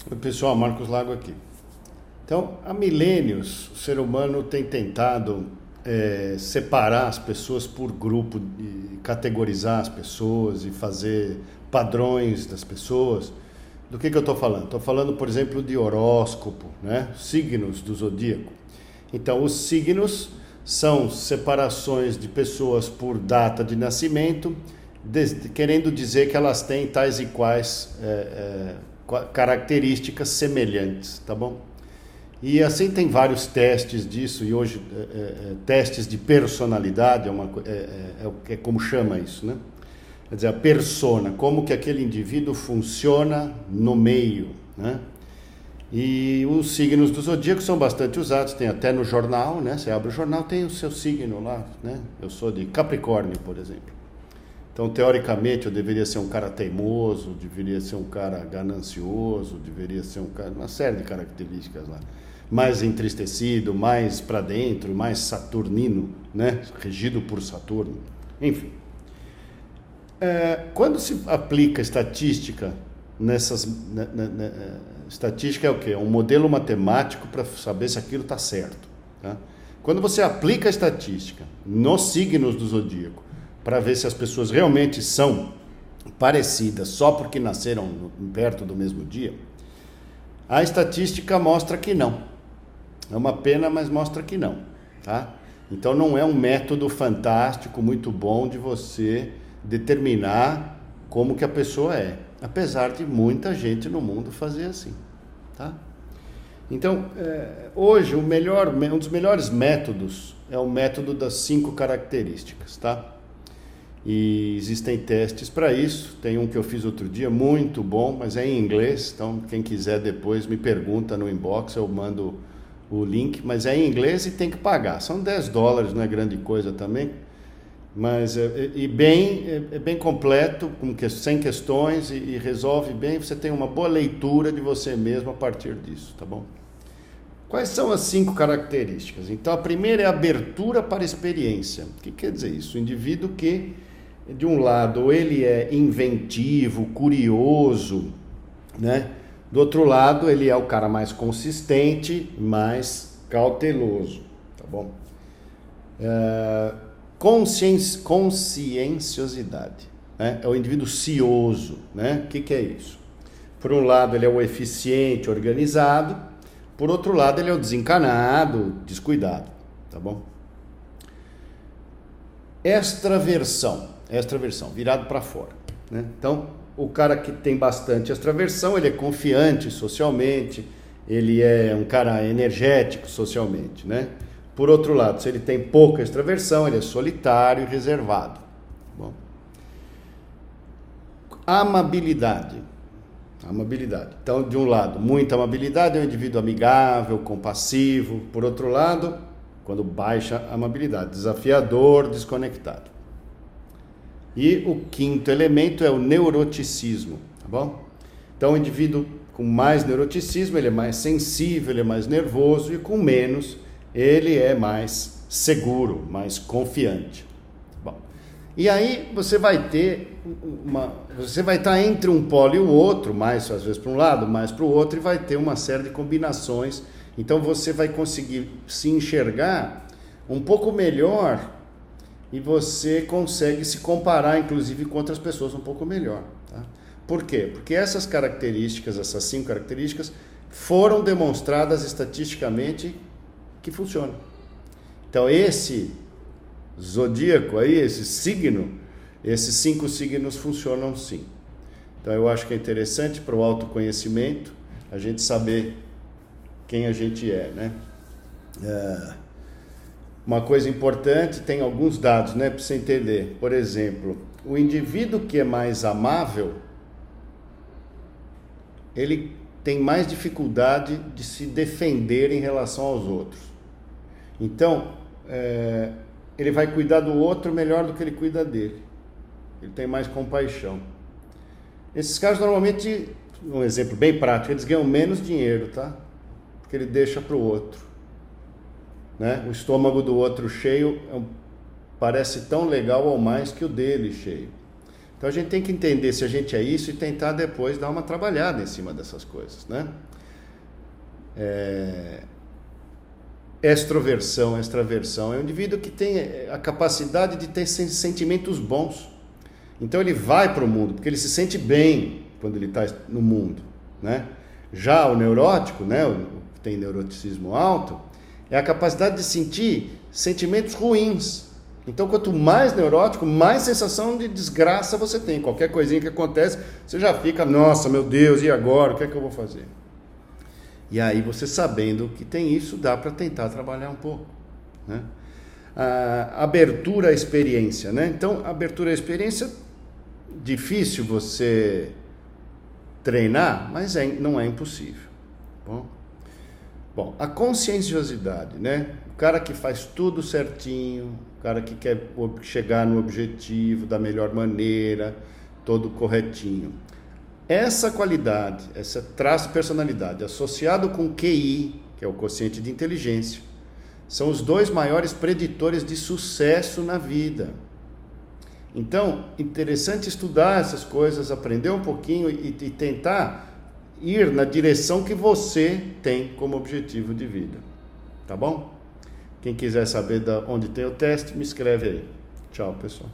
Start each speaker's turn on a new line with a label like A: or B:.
A: Oi, pessoal, Marcos Lago aqui. Então, há milênios, o ser humano tem tentado separar as pessoas por grupo, e categorizar as pessoas e fazer padrões das pessoas. Do que eu estou falando? Estou falando, por exemplo, de horóscopo, né? Signos do zodíaco. Então, os signos são separações de pessoas por data de nascimento, querendo dizer que elas têm tais e quais características semelhantes, tá bom? E assim tem vários testes disso, e hoje testes de personalidade é como chama isso, né? Quer dizer, a persona, como que aquele indivíduo funciona no meio, né? E os signos do zodíaco são bastante usados, tem até no jornal, né? Você abre o jornal, tem o seu signo lá, né? Eu sou de Capricórnio, por exemplo. Então, teoricamente, eu deveria ser um cara teimoso, deveria ser um cara ganancioso, deveria ser um cara... uma série de características lá. Mais entristecido, mais para dentro, mais saturnino, né? Regido por Saturno. Enfim. Quando se aplica estatística nessas... estatística é o quê? É um modelo matemático para saber se aquilo está certo. Tá? Quando você aplica a estatística nos signos do zodíaco, para ver se as pessoas realmente são parecidas só porque nasceram perto do mesmo dia, a estatística mostra que não. É uma pena, mas mostra que não. Tá? Então não é um método fantástico, muito bom de você determinar como que a pessoa é. Apesar de muita gente no mundo fazer assim. Tá? Então, hoje, um dos melhores métodos é o método das 5 características. Tá? E existem testes para isso. Tem um que eu fiz outro dia, muito bom, mas é em inglês. Então, quem quiser depois me pergunta no inbox, eu mando o link. Mas é em inglês e tem que pagar. São $10, não é grande coisa também. Mas é bem completo, sem questões e resolve bem. Você tem uma boa leitura de você mesmo a partir disso, tá bom? Quais são as 5 características? Então, a primeira é a abertura para a experiência. O que quer dizer isso? O indivíduo que, de um lado, ele é inventivo, curioso, né? Do outro lado, ele é o cara mais consistente, mais cauteloso, tá bom? Conscienciosidade, né? É o indivíduo cioso, né? O que é isso? Por um lado, ele é o eficiente, organizado. Por outro lado, ele é o desencanado, descuidado, tá bom? Extraversão, virado para fora, né? Então, o cara que tem bastante extraversão, ele é confiante socialmente, ele é um cara energético socialmente, né? Por outro lado, se ele tem pouca extraversão, ele é solitário e reservado. Bom. Amabilidade. Então, de um lado, muita amabilidade, é um indivíduo amigável, compassivo. Por outro lado, quando baixa a amabilidade, desafiador, desconectado. E o 5º elemento é o neuroticismo, tá bom? Então, o indivíduo com mais neuroticismo, ele é mais sensível, ele é mais nervoso, e com menos, ele é mais seguro, mais confiante. Bom, e aí você vai ter você vai estar entre um polo e o outro, mais às vezes para um lado, mais para o outro, e vai ter uma série de combinações. Então você vai conseguir se enxergar um pouco melhor e você consegue se comparar, inclusive, com outras pessoas um pouco melhor. Tá? Por quê? Porque essas 5 características, foram demonstradas estatisticamente que funciona. Então, esse zodíaco aí, esse signo, esses 5 signos funcionam sim. Então, eu acho que é interessante para o autoconhecimento a gente saber quem a gente é, né? Uma coisa importante, tem alguns dados, né, para você entender. Por exemplo, o indivíduo que é mais amável, ele tem mais dificuldade de se defender em relação aos outros. Então, ele vai cuidar do outro melhor do que ele cuida dele. Ele tem mais compaixão. Esses caras, normalmente, um exemplo bem prático, eles ganham menos dinheiro, tá? Porque ele deixa para o outro. Né? O estômago do outro cheio parece tão legal ou mais que o dele cheio. Então a gente tem que entender se a gente é isso e tentar depois dar uma trabalhada em cima dessas coisas, né? Extroversão, extraversão. É um indivíduo que tem a capacidade de ter sentimentos bons. Então ele vai para o mundo, porque ele se sente bem quando ele está no mundo, né? Já o neurótico, né, o que tem neuroticismo alto, é a capacidade de sentir sentimentos ruins. Então, quanto mais neurótico, mais sensação de desgraça você tem. Qualquer coisinha que acontece, você já fica, nossa, meu Deus, e agora? O que é que eu vou fazer? E aí, você sabendo que tem isso, dá para tentar trabalhar um pouco, né? A abertura à experiência, né? Então, abertura à experiência, difícil você treinar, mas não é impossível. Bom, a conscienciosidade, né? O cara que faz tudo certinho, o cara que quer chegar no objetivo da melhor maneira, todo corretinho. Essa qualidade, esse traço de personalidade, associado com QI, que é o quociente de inteligência, são os dois maiores preditores de sucesso na vida. Então, interessante estudar essas coisas, aprender um pouquinho e tentar ir na direção que você tem como objetivo de vida. Tá bom? Quem quiser saber onde tem o teste, me escreve aí. Tchau, pessoal.